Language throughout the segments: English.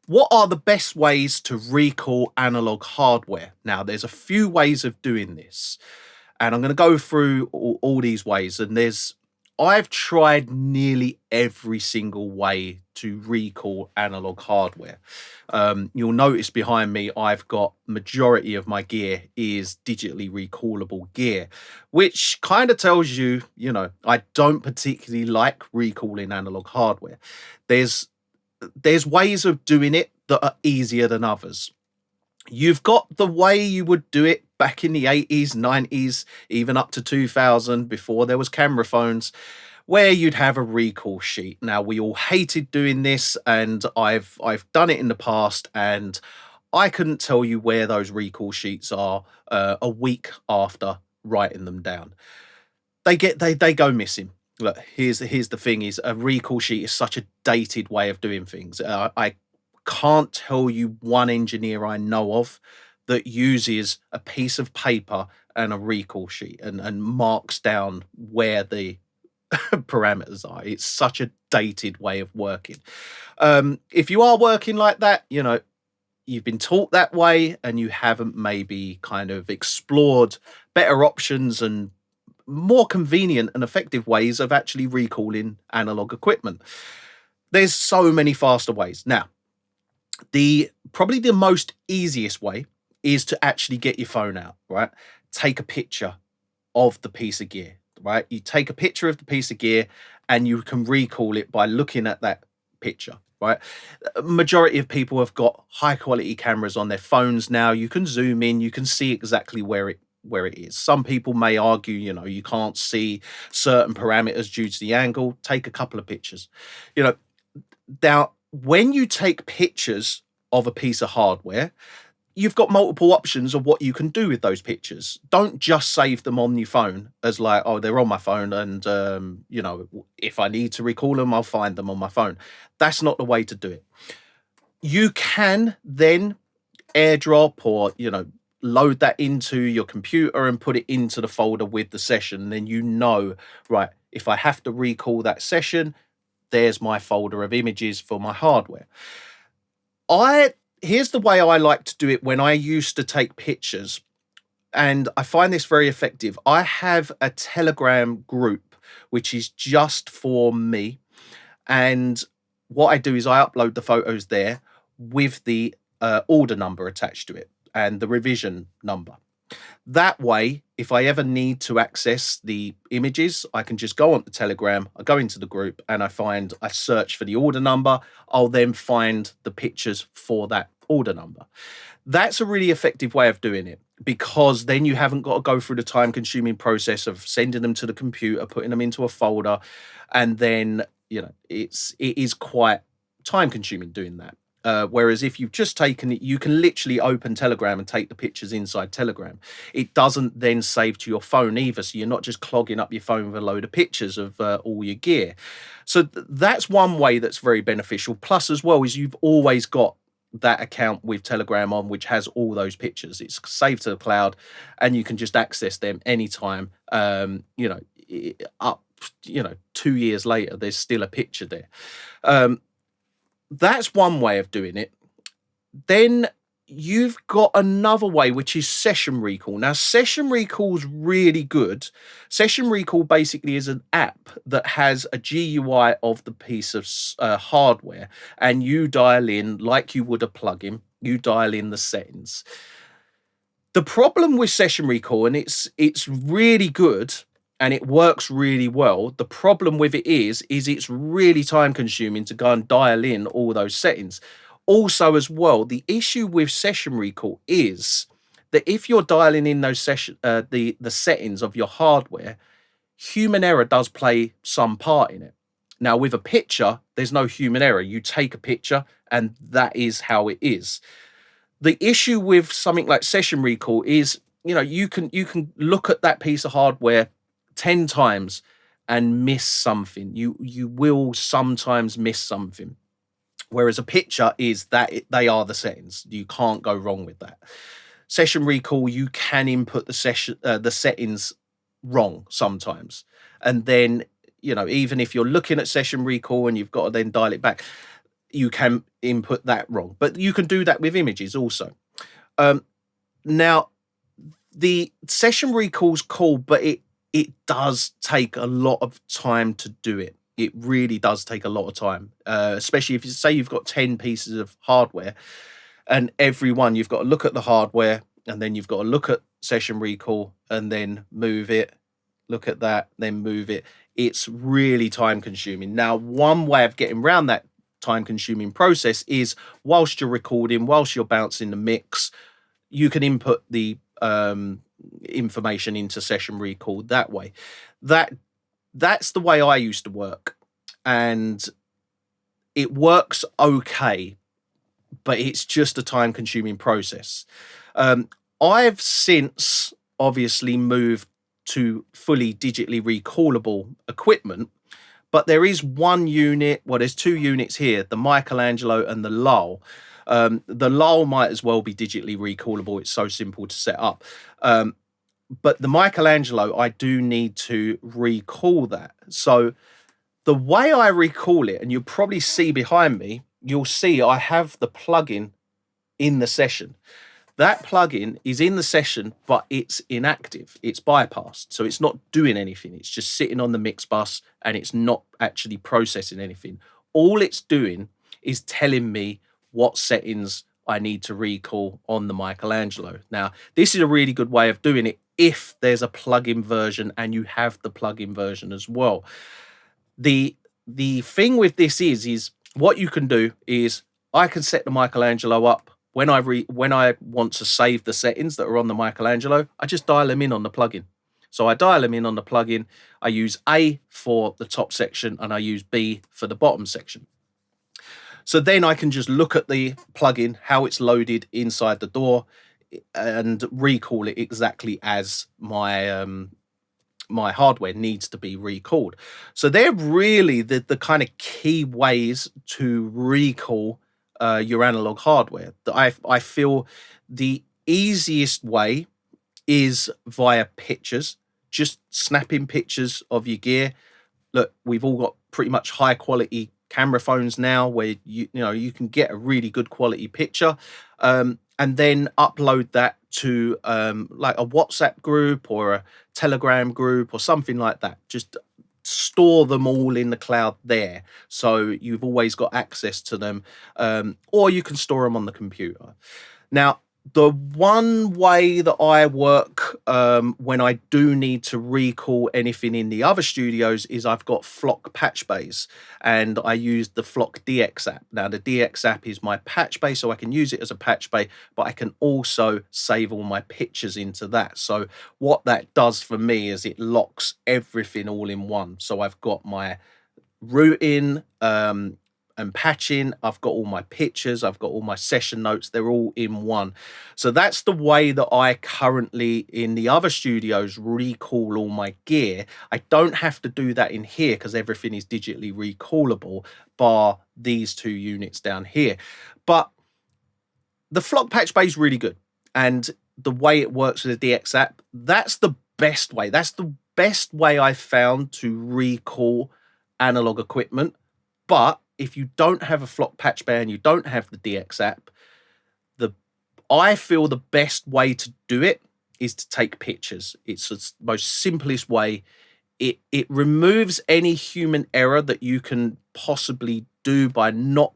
What are the best ways to recall analog hardware? Now, there's a few ways of doing this, and I'm going to go through all these ways. And I've tried nearly every single way to recall analog hardware. You'll notice behind me, I've got majority of my gear is digitally recallable gear, which kind of tells you, I don't particularly like recalling analog hardware. There's there's ways of doing it that are easier than others. You've got the way you would do it back in the 80s, 90s, even up to 2000 before there was camera phones, where you'd have a recall sheet. Now, we all hated doing this, and I've done it in the past, and I couldn't tell you where those recall sheets are a week after writing them down. They go missing. Look, here's the thing: is a recall sheet is such a dated way of doing things. I can't tell you one engineer I know of that uses a piece of paper and a recall sheet and marks down where the parameters are. It's such a dated way of working. If you are working like that, you've been taught that way and you haven't maybe kind of explored better options and more convenient and effective ways of actually recalling analog equipment. There's so many faster ways. Now, probably the most easiest way is to actually get your phone out, right? Take a picture of the piece of gear, right? You take a picture of the piece of gear and you can recall it by looking at that picture, right? Majority of people have got high quality cameras on their phones now. You can zoom in, you can see exactly where it is. Some people may argue, you can't see certain parameters due to the angle. Take a couple of pictures. Now, when you take pictures of a piece of hardware, you've got multiple options of what you can do with those pictures. Don't just save them on your phone as like, oh, they're on my phone, and if I need to recall them, I'll find them on my phone. That's not the way to do it. You can then airdrop or load that into your computer and put it into the folder with the session. Then right, if I have to recall that session, there's my folder of images for my hardware. Here's the way I like to do it when I used to take pictures, and I find this very effective. I have a Telegram group which is just for me, and what I do is I upload the photos there with the order number attached to it and the revision number. That way, if I ever need to access the images, I can just go on to Telegram, I go into the group and I search for the order number. I'll then find the pictures for that order number. That's a really effective way of doing it, because then you haven't got to go through the time-consuming process of sending them to the computer, putting them into a folder, and then, it is quite time-consuming doing that. Whereas if you've just taken it, you can literally open Telegram and take the pictures inside Telegram. It doesn't then save to your phone either, so you're not just clogging up your phone with a load of pictures of all your gear. So that's one way that's very beneficial. Plus, as well, is you've always got that account with Telegram on, which has all those pictures. It's saved to the cloud, and you can just access them anytime. Up 2 years later, there's still a picture there. That's one way of doing it. Then you've got another way, which is session recall. Now, session recall is really good. Session recall basically is an app that has a GUI of the piece of hardware, and you dial in like you would a plugin. You dial in the settings. The problem with session recall, and it's really good, and it works really well. The problem with it is it's really time consuming to go and dial in all those settings. Also, as well, the issue with session recall is that if you're dialing in those the settings of your hardware, human error does play some part in it. Now, with a picture, there's no human error. You take a picture and that is how it is. The issue with something like session recall is, you can look at that piece of hardware 10 times and miss something. You will sometimes miss something. Whereas a picture is that they are the settings. You can't go wrong with that. Session recall, you can input the settings wrong sometimes. And then, even if you're looking at session recall and you've got to then dial it back, you can input that wrong. But you can do that with images also. Now, the session recall's cool, but it does take a lot of time to do it. It really does take a lot of time, especially if you say you've got 10 pieces of hardware, and every one you've got to look at the hardware, and then you've got to look at session recall, and then move it, look at that, then move it. It's really time consuming. Now, one way of getting around that time consuming process is whilst you're recording, whilst you're bouncing the mix, you can input the information into session recall that way. That's the way I used to work, and it works okay, but it's just a time consuming process. I've since obviously moved to fully digitally recallable equipment, but there is one unit, well, there's two units here, the Michelangelo and the Lowell. The Lowell might as well be digitally recallable. It's so simple to set up. But the Michelangelo, I do need to recall that. So the way I recall it, and you'll probably see behind me, you'll see I have the plugin in the session. That plugin is in the session, but it's inactive. It's bypassed. So it's not doing anything. It's just sitting on the mix bus, and it's not actually processing anything. All it's doing is telling me what settings I need to recall on the Michelangelo. Now, this is a really good way of doing it if there's a plugin version and you have the plugin version as well. The thing with this is what you can do is I can set the Michelangelo up when I want to save the settings that are on the Michelangelo. I just dial them in on the plugin. So I dial them in on the plugin. I use A for the top section and I use B for the bottom section. So then I can just look at the plugin, how it's loaded inside the DAW, and recall it exactly as my my hardware needs to be recalled. So they're really the kind of key ways to recall your analog hardware. I feel the easiest way is via pictures, just snapping pictures of your gear. Look, we've all got pretty much high quality camera phones now where you can get a really good quality picture, and then upload that to like a WhatsApp group or a Telegram group or something like that. Just store them all in the cloud there, so you've always got access to them, or you can store them on the computer. Now, the one way that I work when I do need to recall anything in the other studios is I've got Flock patch bays, and I use the Flock DX app. Now, the DX app is my patch bay, so I can use it as a patch bay, but I can also save all my pictures into that. So what that does for me is it locks everything all in one. So I've got my routing, and patching, I've got all my pictures, I've got all my session notes, they're all in one. So that's the way that I currently in the other studios recall all my gear. I don't have to do that in here because everything is digitally recallable, bar these two units down here. But the Flock patch bay is really good, and the way it works with the DX app, that's the best way. That's the best way I've found to recall analog equipment. But if you don't have a Flock patch bay and you don't have the DX app, I feel the best way to do it is to take pictures. It's the most simplest way. It removes any human error that you can possibly do by not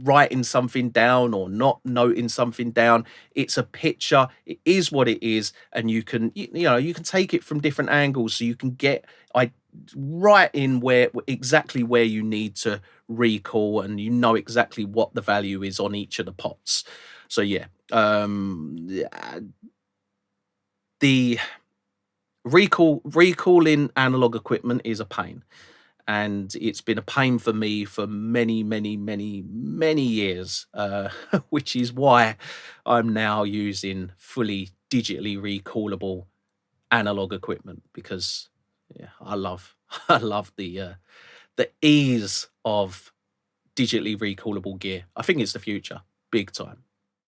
writing something down or not noting something down. It's a picture. It is what it is, and you can you can take it from different angles, so you can get right in exactly where you need to recall, and you know exactly what the value is on each of the pots. So yeah, the recalling analog equipment is a pain, and it's been a pain for me for many years, which is why I'm now using fully digitally recallable analog equipment, because I love the ease of digitally recallable gear. I think it's the future, big time.